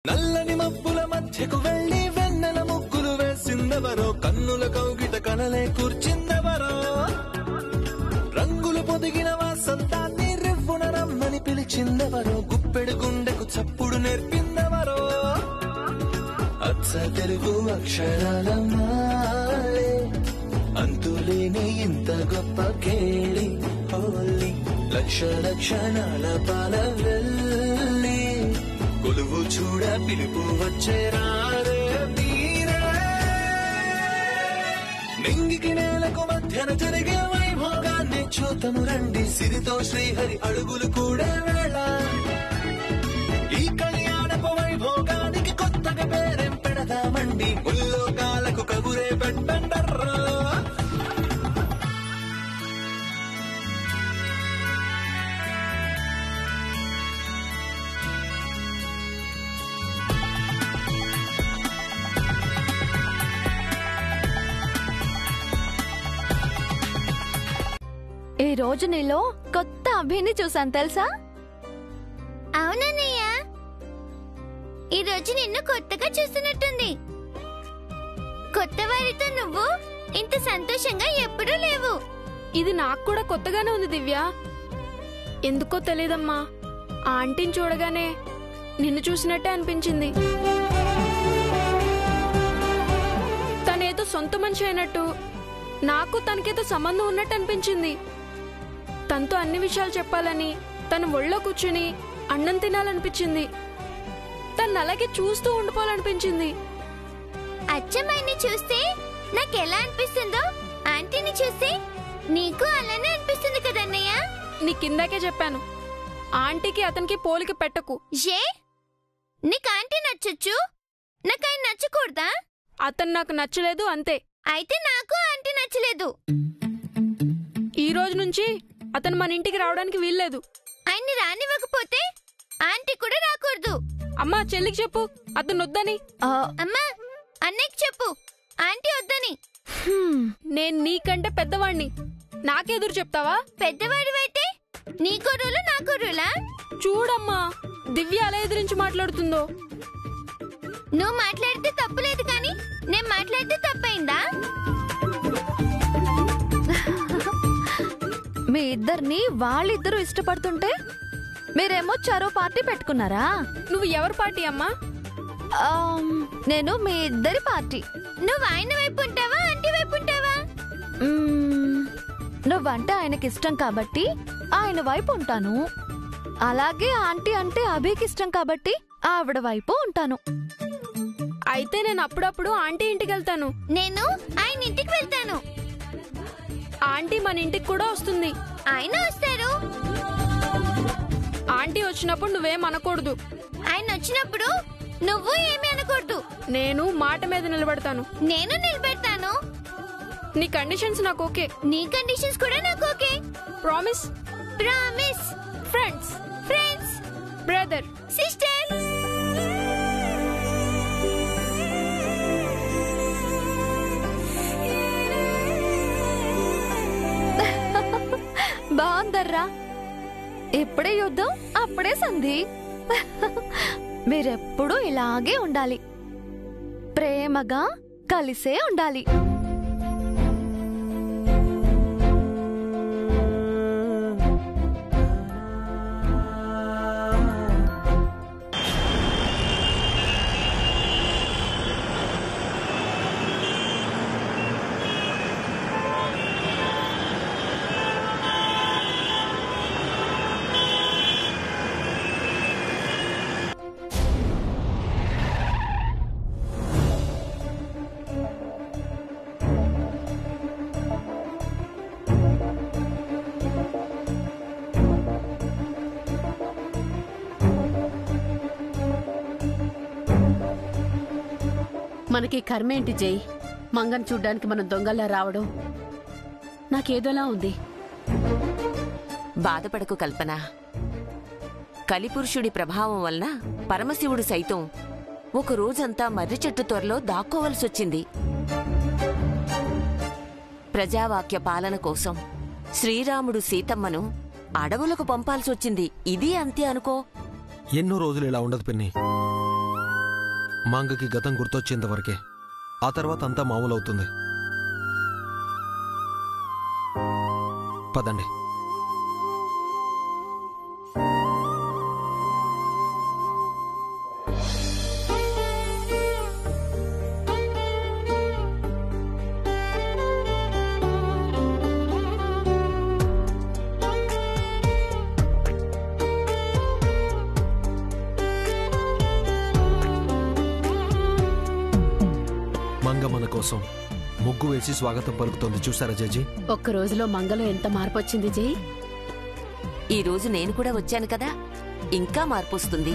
నల్లని మబ్బుల మధ్యకు వెళ్లి వెన్నెల ముగ్గులు వేసిందెవరో, కన్నుల కౌగిట కనలే కూర్చిందెవరో, రంగులు పొదిగిన వాసంతాన్ని రివ్వున రమ్మని పిలిచిందెవరో, గుప్పెడు గుండెకు చప్పుడు నేర్పిందెవరో, అచ్చ తెలుగు అక్షరాల మాలే అంతులేని ఇంత గొప్ప కేళి హోలీ, లక్ష లక్షణాల పాల వెళ్ళి కొలువు చూడ పిలుపు వచ్చేరారే తీరే, నింగికి నేలకు మధ్యన జరిగే వైభోగాన్ని చూతము రండి, సిరితో శ్రీహరి అడుగులు కూడే వేళ, ఈ కళ్యాణపు వైభోగానికి కొత్తగా పేరేం పెడదామండి, ముల్లోకాలకు కబురే పెట్టండర్రా. ఈ రోజు నీలో కొత్త అభిని చూసాను తెలుసా? అవునన్నయ్య, ఈ రోజు నిన్ను కొత్తగా చూస్తున్నట్టుంది. కొత్త వారితో నువ్వు ఇంత సంతోషంగా ఎప్పుడూ లేవు. ఇది నాకు కూడా కొత్తగానే ఉంది దివ్య. ఎందుకో తెలీదమ్మా, ఆ ఆంటీని చూడగానే నిన్ను చూసినట్టే అనిపించింది. తనేదో సొంత మనిషి అయినట్టు, నాకు తనకేదో సంబంధం ఉన్నట్టు అనిపించింది. తనతో అన్ని విషయాలు చెప్పాలని, తన ఒళ్ళో కూర్చుని అన్నం తినాలనిపించింది. తను అలాగే చూస్తూ ఉండిపోవాలనిపించింది. అచ్చమ్మాయిని చూస్తే నాకెలా అనిపిస్తుందో ఆంటీని చూస్తే నీకు అలానే అనిపిస్తుంది కదన్నయ్య. నీ కిందాకే చెప్పాను, ఆంటీకి అతనికి పోలిక పెట్టకు. ఏ నీకు ఆంటీ నచ్చొచ్చు, నాకు ఆయన నచ్చకూడదా? అతను నాకు నచ్చలేదు అంతే. అయితే నాకు ఆంటీ నచ్చలేదు. ఈ రోజు నుంచి అతను మన ఇంటికి రావడానికి వీల్లేదు. ఆయన్ని రానివ్వకపోతే ఆంటీ కూడా రాకూడదు. అమ్మా, చెల్లికి చెప్పు అతను వద్దని. అమ్మా, అన్నయ్యకి చెప్పు ఆంటీ వద్దని. నేను నీకంటే పెద్దవాణ్ణి, నాకెదురు చెప్తావా? పెద్దవాడివైతే నీకో రూలు నాకో రూలా? చూడమ్మా, దివ్య అలా ఎదిరించి మాట్లాడుతుందో. నువ్వు మాట్లాడితే తప్పులేదు, కానీ నేను మాట్లాడితే తప్పైందా? మీ ఇద్దరిని వాళ్ళిద్దరూ ఇష్టపడుతుంటే మీరేమో చరో పార్టీ పెట్టుకున్నారా? నువ్వు ఎవరి పార్టీ అమ్మా? నేను మీ ఇద్దరి పార్టీ. నువ్వు ఆయన వైపు ఉంటావా ఆంటీ వైపు ఉంటావా? నువ్వంటే ఆయనకి ఇష్టం కాబట్టి ఆయన వైపు ఉంటాను, అలాగే ఆంటీ అంటే అభికి ఇష్టం కాబట్టి ఆవిడ వైపు ఉంటాను. అయితే నేను అప్పుడప్పుడు ఆంటీ ఇంటికి వెళ్తాను. నేను ఆయన ఇంటికి వెళ్తాను. ఆంటీ మన ఇంటికి కూడా వస్తుంది. ఆయన వస్తారు. ఆంటీ వచ్చినప్పుడు నువ్వేం అనకూడదు. ఆయన వచ్చినప్పుడు నువ్వు ఏమీ అనకూడదు. నేను మాట మీద నిలబడతాను. నేను నిలబెడతాను. నీ కండిషన్స్ నాకు ఓకే. నీ కండిషన్స్ కూడా నాకు okay. Promise? Promise. Friends? Friends. Brother? Sister. బాగుందర్రా, ఇప్పుడే యుద్ధం అప్పుడే సంధి. మీరెప్పుడు ఇలాగే ఉండాలి, ప్రేమగా కలిసే ఉండాలి. మనకి కర్మేంటి జై? మంగన్ చూడ్డానికి మనం దొంగల్లా రావడం నాకేదోలా ఉంది. బాధపడకు కల్పన. కలిపురుషుడి ప్రభావం వలన పరమశివుడు సైతం ఒక రోజంతా మర్రి చెట్టు త్వరలో దాక్కోవలసొచ్చింది. ప్రజావాక్య పాలన కోసం శ్రీరాముడు సీతమ్మను అడవులకు పంపాల్సొచ్చింది. ఇది అంతే అనుకో. ఎన్నో రోజులు ఇలా ఉండదు పిన్ని. మంగకి గతం గుర్తొచ్చేంత వరకే. ఆ తర్వాత అంతా మామూలవుతుంది. పదండి. మంగ మన కోసం ముగ్గు వేసి స్వాగతం పలుకుతోంది, చూసారా జడ్జి? ఒక్క రోజులో మంగలో ఎంత మార్పు వచ్చింది జై. ఈ రోజు నేను కూడా వచ్చాను కదా, ఇంకా మార్పు వస్తుంది.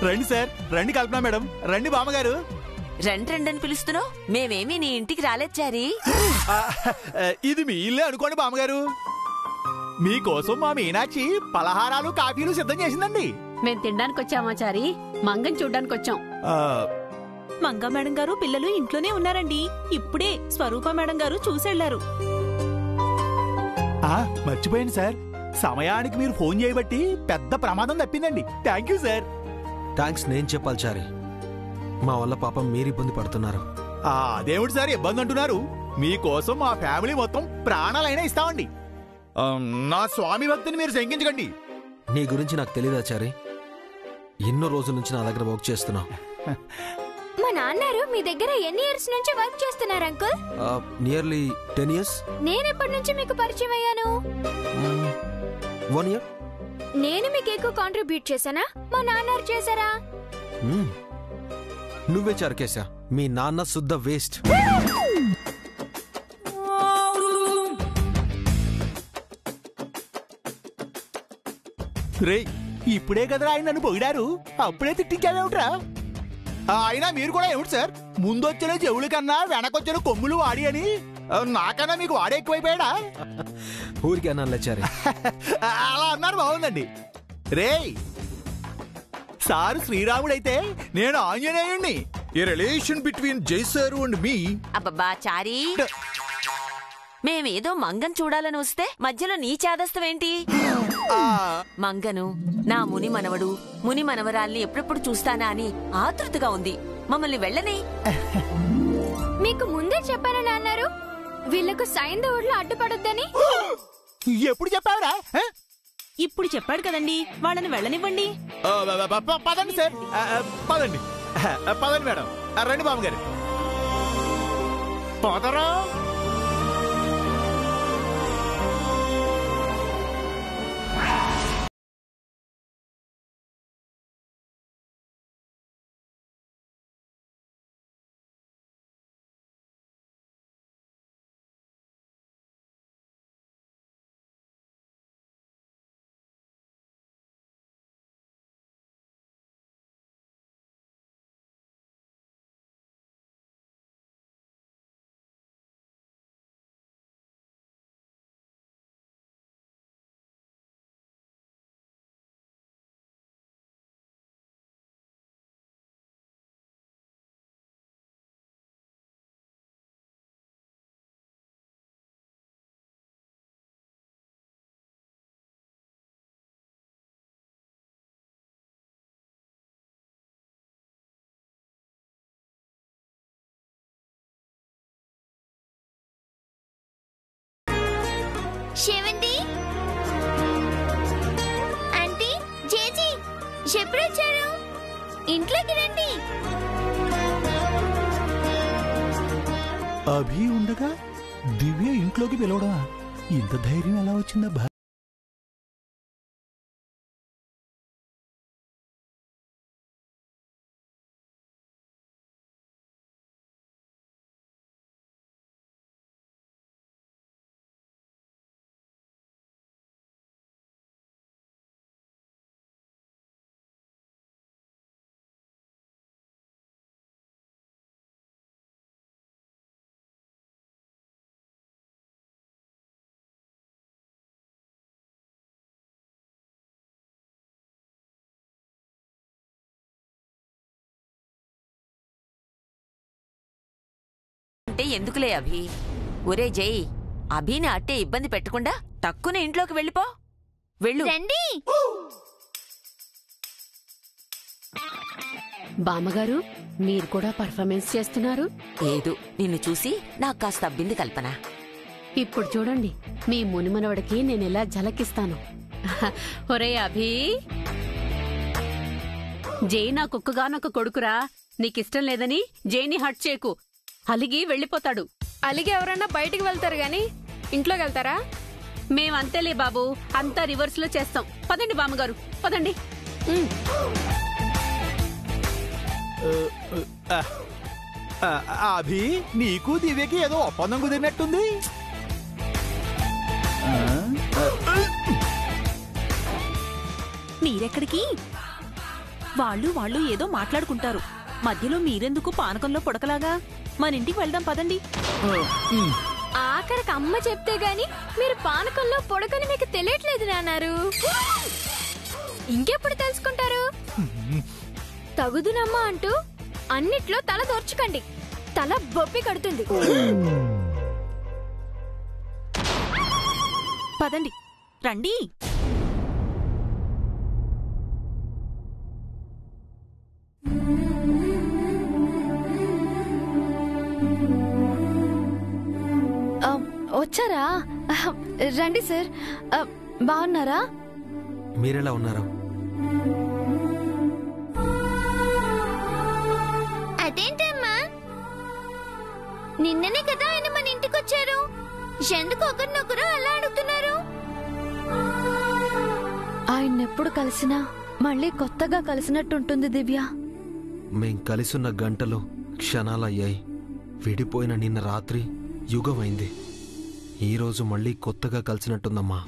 రండి సార్, రండి కల్పన మేడం, రండి బామ్మగారు. రెండని పిలుస్తున్నావు? మేమేమీ నీ ఇంటికి రాలేదు చారీ. ఇది మీ ఇల్లే అనుకోండి బామ్మగారు. మీకోసం మా మీనాక్షి పలహారాలు కాఫీలు సిద్ధం చేసిందండి. మేం తినడానికి వచ్చామా చారీ? మంగని చూడ్డానికి వచ్చాం. మంగా మేడం గారు పిల్లలు ఇంట్లోనే ఉన్నారండి. ఇప్పుడే స్వరూప మేడం గారు చూసెళ్లారు. మర్చిపోయింది సార్, సమయానికి మీరు ఫోన్ చేయబట్టి పెద్ద ప్రమాదం తప్పిందండి. Thank you sir. థ్యాంక్స్ నేను చెప్పాలి చారీ. మా వల్ల పాపం మీరు ఇబ్బంది పడుతున్నారు. అదేమిటి సార్ ఇబ్బంది అంటున్నారు? మీకోసం మా ఫ్యామిలీ మొత్తం ప్రాణాలైనా ఇస్తామండి. నా స్వామి భక్తిని మీరు శంకించకండి. నీ గురించి నాకు తెలియదా చారీ? ఎన్నో రోజుల నుంచి నా దగ్గర వర్క్ చేస్తున్నావు. మా నాన్నారు మీ దగ్గర ఎన్ని ఇయర్స్ నుంచి వర్క్ చేస్తున్నారు అంకుల్? Nearly 10 years. నేనెప్పటి నుంచి మీకు పరిచయం అయ్యాను? 1 year. నేను మీకు ఎక్కువ కాంట్రిబ్యూట్ చేశానా, మా నాన్నారు చేశారా? నువ్వే చరకేశా. మీ నాన్న శుద్ధ వేస్ట్. రే, ఇప్పుడే కదరా ఆయన నన్ను పొగిడారు, అప్పుడే తిట్టించావేమిట్రా? అయినా మీరు కూడా ఏమిటి సార్, ముందొచ్చిన చెవుల కన్నా వెనకొచ్చిన కొమ్ములు వాడి అని నాకన్నా మీకు వాడే ఎక్కువైపోయాడా? ఊరికి అన్నా చారీ. అలా అన్నారు, బాగుందండి. రే, సారు శ్రీరాముడైతే నేను ఆంజనేయుణ్ణి. ఏ రిలేషన్ బిట్వీన్ జైసారు అండ్ మీ. అబ్బబ్బా చారీ, మేమేదో మంగన్ చూడాలని వస్తే మధ్యలో నీ చాదస్తవేంటి? మంగను, నా ముని మనవడు, ముని మనవరాల్ని ఎప్పుడెప్పుడు చూస్తానా అని ఆతృతగా ఉంది. మమ్మల్ని వెళ్ళని. మీకు ముందే చెప్పాను నాన్నారు, వీళ్లకు సైంధవుడిలో అడ్డుపడొద్దని. ఎప్పుడు చెప్పావురా? ఇప్పుడు చెప్పాడు కదండి, వాళ్ళని వెళ్ళనివ్వండి. పదండి సార్, పదండి పదండి మేడం. రండి బామ్మగారు, పోతారా? శేవంతి ఆంటీ, జేజీ ఎప్పుడొచ్చారు? ఇంట్లోకి రండి. అభి ఉండగా దివ్య ఇంట్లోకి పిలవడమా? ఇంత ధైర్యం ఎలా వచ్చిందా? అంటే ఎందుకులే అభి. ఒరే జై, అభిని అట్టే ఇబ్బంది పెట్టకుండా తక్కువ ఇంట్లోకి వెళ్ళిపో. వెళ్ళు. రండి. బామ్మగారు మీరు కూడా పర్ఫార్మెన్స్ చేస్తున్నారు. ఏదో నిన్ను చూసి నాకు కాస్త అబ్బింది కల్పన. ఇప్పుడు చూడండి మీ మునిమనవడికి నేనెలా ఝలకిస్తాను. ఒరే అభి, జై నా కుక్కగానొక్క కొడుకురా. నీకిష్టం లేదని జైని హట్ చేయకు, అలిగి వెళ్ళిపోతాడు. అలిగి ఎవరన్నా బయటికి వెళ్తారు గాని ఇంట్లోకి వెళ్తారా? మేమంతేలే బాబు, అంతా రివర్స్ లో చేస్తాం. పదండి బామ్మగారు, పదండి. అభి, నీకు దివ్యకి ఏదో ఒప్పందం కుదిరినట్టుంది. మీరెక్కడికి? వాళ్ళు ఏదో మాట్లాడుకుంటారు. మధ్యలో మీరెందుకు పానకంలో పొడకలాగా? మన ఇంటికి వెళ్దాం పదండి. ఆఖరికి అమ్మ చెప్తే గాని మీరు పానకంలో పొడకని మీకు తెలియట్లేదు నాన్నారు. ఇంకెప్పుడు తెలుసుకుంటారు? తగుదునమ్మా అంటూ అన్నిట్లో తల దోర్చుకండి, తల బొప్పి కడుతుంది. పదండి, రండి. వచ్చారా? రండి సార్. బాగున్నారా? మీరెలా ఉన్నారు? అదేంటమ్మా, నిన్ననే కదా ఆయన మన ఇంటికి వచ్చారు. ఎందుకు ఒకరినొకరు అలా అడుగుతున్నారు? ఆయన్నెప్పుడు కలిసినా మళ్ళీ కొత్తగా కలిసినట్టుంటుంది దివ్య. మేం కలిసున్న గంటలు క్షణాలయ్యాయి. విడిపోయిన నిన్న రాత్రి యుగమైంది. ఈరోజు మళ్ళీ కొత్తగా కలిసినట్టుందమ్మా.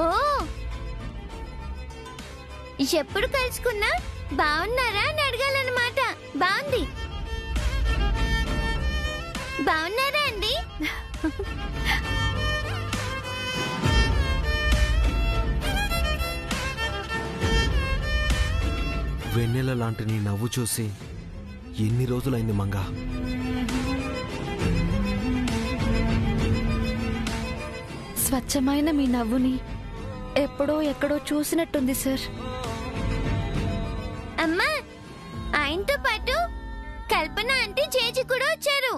ఓ, ఎప్పుడు కలుసుకున్నా బాగున్నారా అని అడగాలన్నమాట. బాగుంది. బాగున్నారా అండి? వెన్నెల లాంటి నీ నవ్వు చూసి ఎన్ని రోజులైంది మంగా. స్వచ్ఛమైన మీ నవ్వుని ఎప్పుడో ఎక్కడో చూసినట్టుంది సార్. అమ్మా, ఆయనతో పాటు కల్పన ఆంటీ చేజి కూడా వచ్చారు.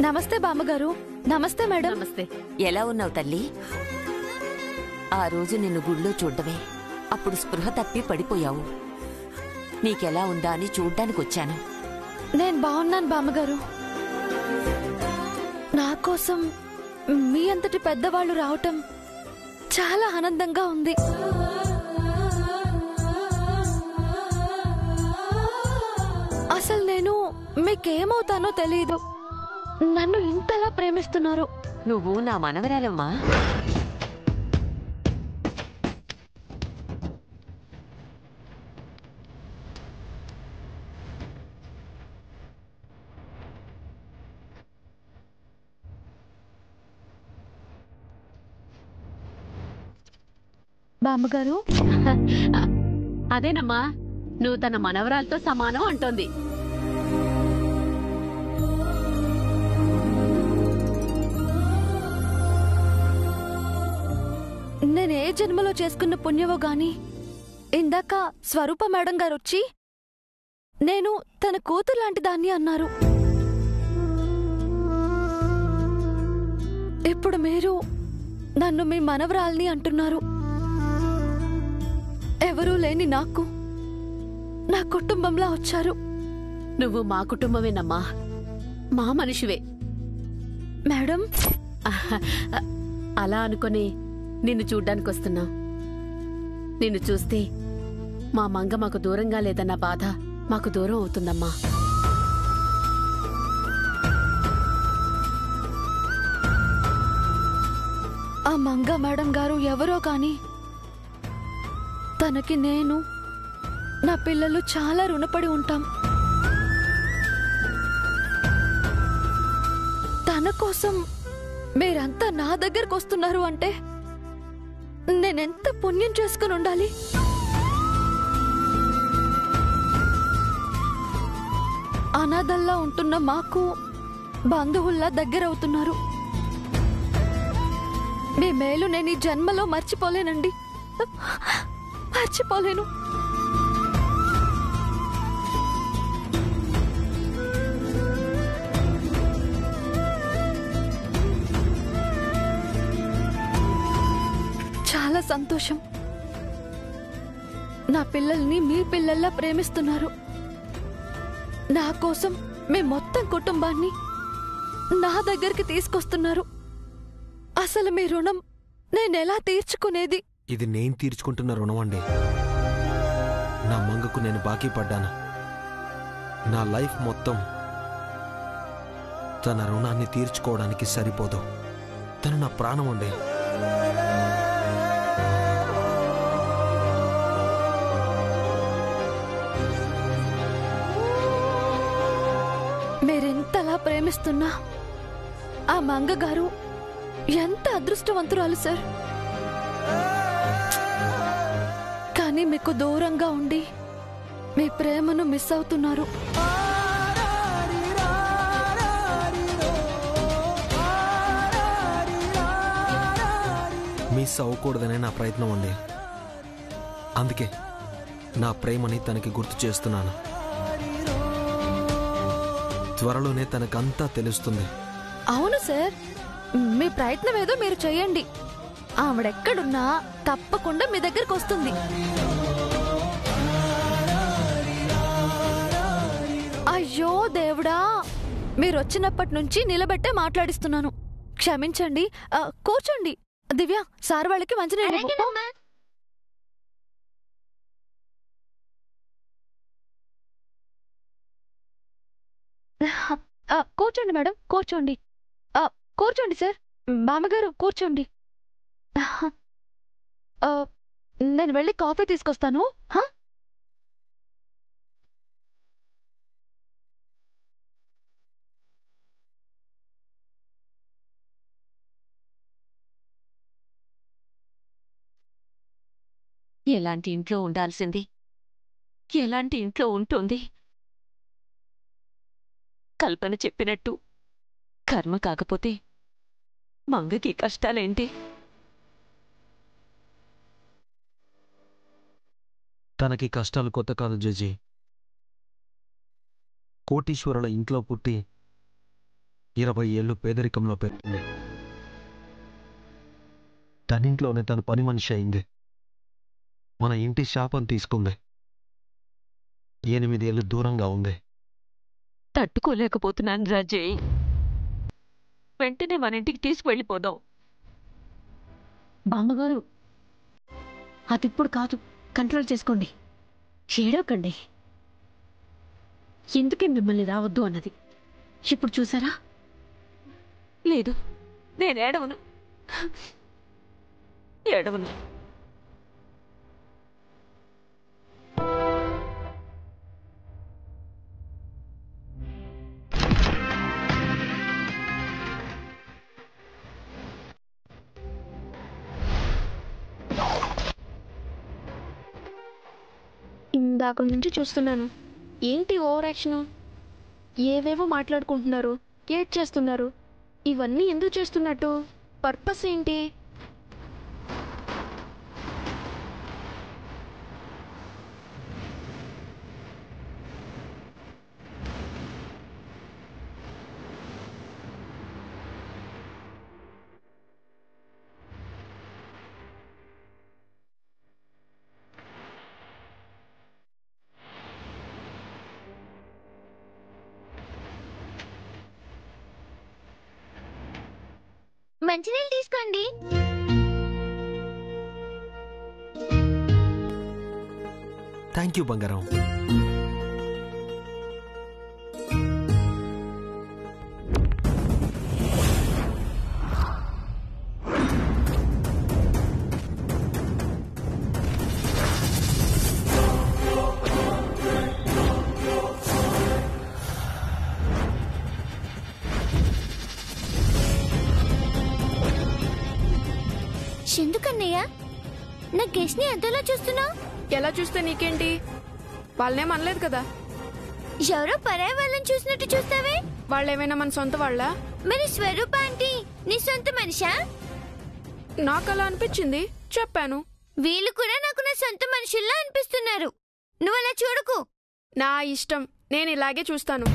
నమస్తే బామ్మగారు. నమస్తే మేడం. నమస్తే. ఎలా ఉన్నావు తల్లి? ఆ రోజు నిన్ను గుళ్ళో చూడ్డమే, అప్పుడు స్పృహ తప్పి పడిపోయావు. నీకెలా ఉందా అని చూడ్డానికొచ్చాను. నేను బాగున్నాను బామ్మగారు. నా కోసం మీ అంతటి పెద్దవాళ్ళు రావటం చాలా ఆనందంగా ఉంది. అసలు నేను మీకేమవుతానో తెలీదు. నన్ను ఇంతలా ప్రేమిస్తున్నారు. నువ్వు నా మనవరాలమ్మా. బామ్మగారు, అదేనమ్మా, నువ్వు తన మనవరాలతో సమానం అంటోంది. నేనే జన్మలో చేసుకున్న పుణ్యమో గాని ఇందాక స్వరూప మేడం గారు వచ్చి నేను తన కూతురు లాంటి దాన్ని అన్నారు. ఇప్పుడు మీరు నన్ను మీ మనవరాల్ని అంటున్నారు. ఎవరూ లేని నాకు నా కుటుంబంలా వచ్చారు. నువ్వు మా కుటుంబమేనమ్మా, మా మనిషివే. మేడం, అలా అనుకుని నిన్ను చూడ్డానికొస్తున్నాం. నిన్ను చూస్తే మా మంగ మాకు దూరంగా లేదన్న బాధ మాకు దూరం అవుతుందమ్మా. ఆ మంగ మేడం గారు ఎవరో కాని తనకి నేను, నా పిల్లలు చాలా రుణపడి ఉంటాం. కోసం మీరంతా నా దగ్గరకు వస్తున్నారు అంటే నేనెంత పుణ్యం చేసుకుని ఉండాలి. అనాథల్లా ఉంటున్న మాకు బంధువుల్లా దగ్గరవుతున్నారు. మీ మేలు నేను ఈ జన్మలో మర్చిపోలేనండి, మర్చిపోలేను. చాలా సంతోషం. నా పిల్లల్ని మీ పిల్లల్లా ప్రేమిస్తున్నారు. నా కోసం మీ మొత్తం కుటుంబాన్ని నా దగ్గరికి తీసుకొస్తున్నారు. అసలు మీ రుణం నేనెలా తీర్చుకునేది? ఇది నేను తీర్చుకుంటున్న రుణం అండి. నా మంగకు నేను బాకీ పడ్డాను. నా లైఫ్ మొత్తం తన రుణాన్ని తీర్చుకోవడానికి సరిపోదు. తను నా ప్రాణం అండి. మీరెంతలా ప్రేమిస్తున్నా ఆ మంగగారు ఎంత అదృష్టవంతురాలు సార్. కానీ మీకు దూరంగా ఉండి మీ ప్రేమను మిస్ అవుతున్నారు. మిస్ అవ్వకూడదనే నా ప్రయత్నం అండి. అందుకే నా ప్రేమని తనకి గుర్తు చేస్తున్నాను. త్వరలోనే తనకంతా తెలుస్తుంది. అవును సార్, మీ ప్రయత్నం ఏదో మీరు చెయ్యండి. ఆవిడెక్కడున్నా తప్పకుండా మీ దగ్గరకు వస్తుంది. అయ్యో దేవుడా, మీరొచ్చినప్పటి నుంచి నిలబెట్టే మాట్లాడిస్తున్నాను. క్షమించండి. కూర్చోండి. దివ్య, సార్ వాళ్ళకి మంచినీళ్ళు ఇవ్వు. కూర్చోండి మేడం, కూర్చోండి. కూర్చోండి సార్. బామ్మగారు కూర్చోండి. నేను వెళ్ళి కాఫీ తీసుకొస్తాను. ఎలాంటి ఇంట్లో ఉండాల్సింది ఎలాంటి ఇంట్లో ఉంటుంది? కల్పన చెప్పినట్టు కర్మ కాకపోతే మంగకి కష్టాలేంటి? తనకి కష్టాలు కొత్త కాదు జడ్జి. కోటీశ్వరుల ఇంట్లో పుట్టి 20 ఏళ్ళు పేదరికంలో పెరిగింది. తనింట్లోనే తను పని మనిషి అయింది. మన ఇంటి శాపం తీసుకుంది. 8 ఏళ్ళు దూరంగా ఉంది. తట్టుకోలేకపోతున్నాను రాజయ్. వెంటనే మన ఇంటికి తీసుకువెళ్ళిపోదాం. బామ్మగారు, అదిప్పుడు కాదు, కంట్రోల్ చేసుకోండి. ఏడవకండి. ఎందుకే మిమ్మల్ని రావద్దు అన్నది. ఇప్పుడు చూసారా? లేదు, నేను ఏడవను. ఇందాక నుంచి చూస్తున్నాను. ఏంటి ఓవర్ యాక్షన్? ఏవేవో మాట్లాడుకుంటున్నారు, ఏడ్ చేస్తున్నారు. ఇవన్నీ ఎందుకు చేస్తున్నట్టు? పర్పస్ ఏంటి? మంచినీళ్ళు తీసుకోండి. థ్యాంక్ యూ బంగారం. ఎందుకన్నయ్య నా గెస్ట్ ని ఎంతలా చూస్తున్నావు? ఎలా చూస్తే నీకేంటి? వాళ్ళనేం అనలేదు కదా. ఎవరో పరాయి వాళ్ళని చూసినట్టు చూస్తావే. వాళ్ళేమైనా మన సొంత వాళ్ళ? మరి స్వరూప ఆంటీ నీ సొంత మనిషా? నాకు అలా అనిపించింది, చెప్పాను. వీళ్ళు కూడా నాకు నా సొంత మనుషుల్లా అనిపిస్తున్నారు. నువ్వు అలా చూడకు. నా ఇష్టం, నేను ఇలాగే చూస్తాను.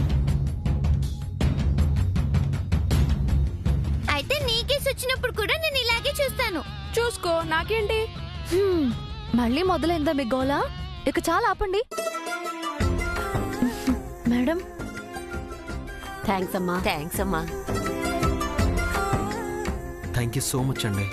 అయితే నీకేసి వచ్చినప్పుడు కూడా నేను ఇలాగే చూస్తాను. చూసుకో, నాకేంటి. మళ్ళీ మొదలైందా మీ గోలా? ఇక చాలా ఆపండి. మేడం. థ్యాంక్స్ అమ్మా. థ్యాంక్స్ అమ్మా. థ్యాంక్ యూ సో మచ్ అండి.